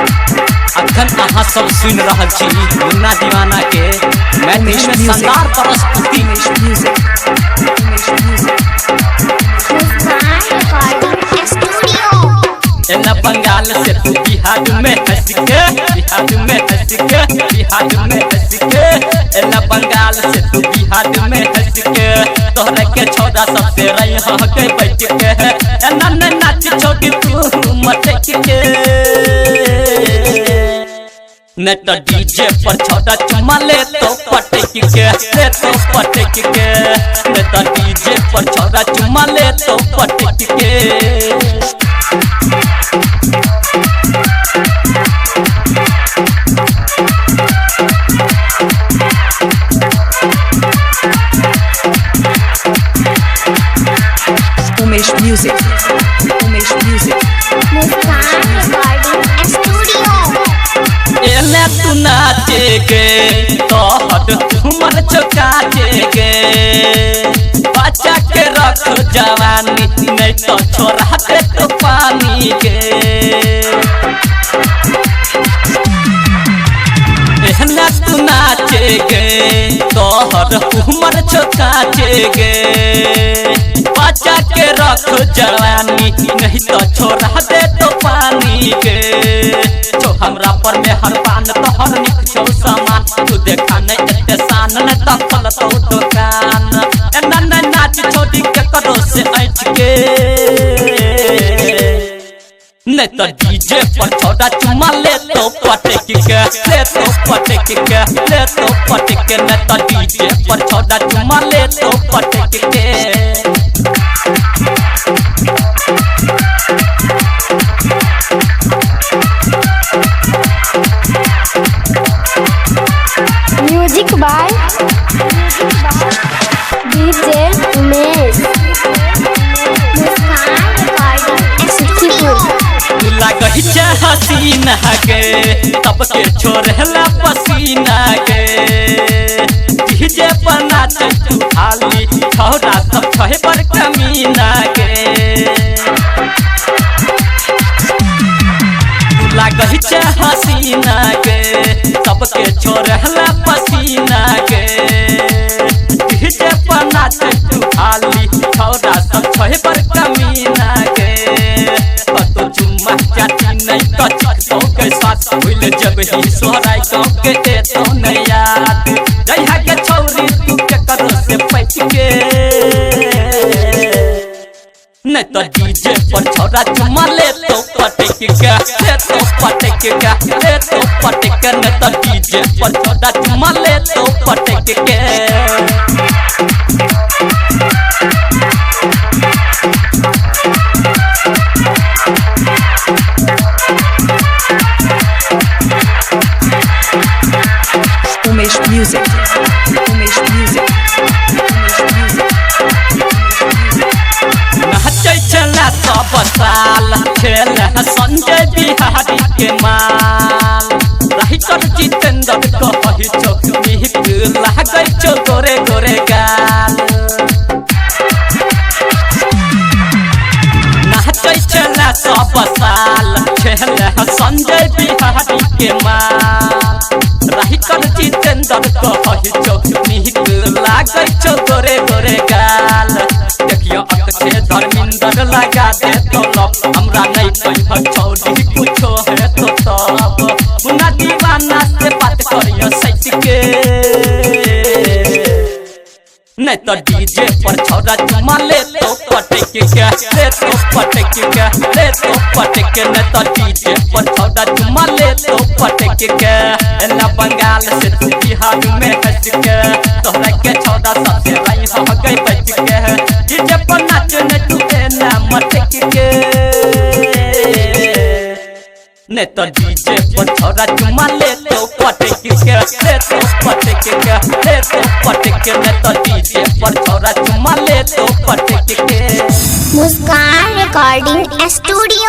अखन अहाँ सब सुन रहल छी मुन्ना दीवाना के मैथिली में शानदार प्रस्तुति एला बंगाल से तू बिहार में हंस के बिहार में हंस के बिहार में हंस के एला बंगाल से तू बिहार में हंस के तोहरा के छोड़ा सबसे रही के बैठ के एना नाच छोड़ी तू मटक के न तो डीजे पर छोटा चुमा ले तो पटक के ले तो पटक के न तो डीजे पर छोटा चुमा ले तो पटक के Umesh Music मुस्कान रिकॉर्डिंग स्टूडियो। एले तू नाचे गे तो हट झूमर चौकाचे गे बच्चा के रख जवानी नहीं तो छोड़ा दे तो पानी के एले तू नाचे गे तो हट झूमर चौकाचे गे बच्चा के रख जवानी नहीं तो छोड़ा दे तो पानी के जो हमरा पर में हर पान तो हर निकलो सामान तू देखा नहीं एते शान न तफल तो दुकान एना न नाच छोड़ी के करो से ऐठ के नहीं तो डीजे पर छोड़ा चुमा ले तो पटक के ले तो पटक के ले तो पटक के नहीं तो डीजे पर छोड़ा चुमा ले तो पटक के music by DJ Umesh. Muskan recording studio. लगही हसीना के तब के छोड़ला पसीना के डीजे पर नाच तू खाली छोड़ा सब छहे पर कमीना के लगही हसीना के तब के छोड़ला पसीना के डीजे पर नाच तू खाली छोड़ा सब छहे पर कमीना के तो चुम्मा चाटी नहीं तो चिकटो के साथ भूल जब ही सोहराय तो के दे तो नहीं याद जइहा के छौरी तू के करो से पैठ के नहीं तो डीजे पर छोड़ा चुम्मा ले तो पटक के ले तो पटक के ले तो पटक के नहीं तो डीजे पर छोड़ा चुम्मा ले तो पटक के Umesh Music नाचे चला सब साल खेल संजय बिहारी के माल रही कर जितेंद्र कही चौक मिहिक लागै छो गोरे गोरे गाल नाचे चला सब साल खेल संजय बिहारी के माल रही कर जितेंद्र कही चौक मिहिक लागै छो गोरे गोरे गाल देखियो अक्षय धर्मेंद्र लगा दे तो लब हमरा नहीं पैह छौड़ी कुछो है तो तब मुन्ना दीवाना से बात करियो सच के नहीं तो डीजे पर छौड़ा चुमा ले तो पटक के ले तो पटक के ले तो पटक के नहीं तो डीजे पर छौड़ा चुमा ले तो पटक के एला बंगाल से तू बिहार में हंस के तोहरा के छौड़ा सबसे रही हो गई बच के डीजे पर नाच न तू एना मटक के नहीं तो डीजे पर छौड़ा चुमा ले तो पटक के ले तो पटक के ले तो पटक के नहीं तो डीजे पर छौड़ा चुमा ले तो पटक के मुस्कान रिकॉर्डिंग स्टूडियो।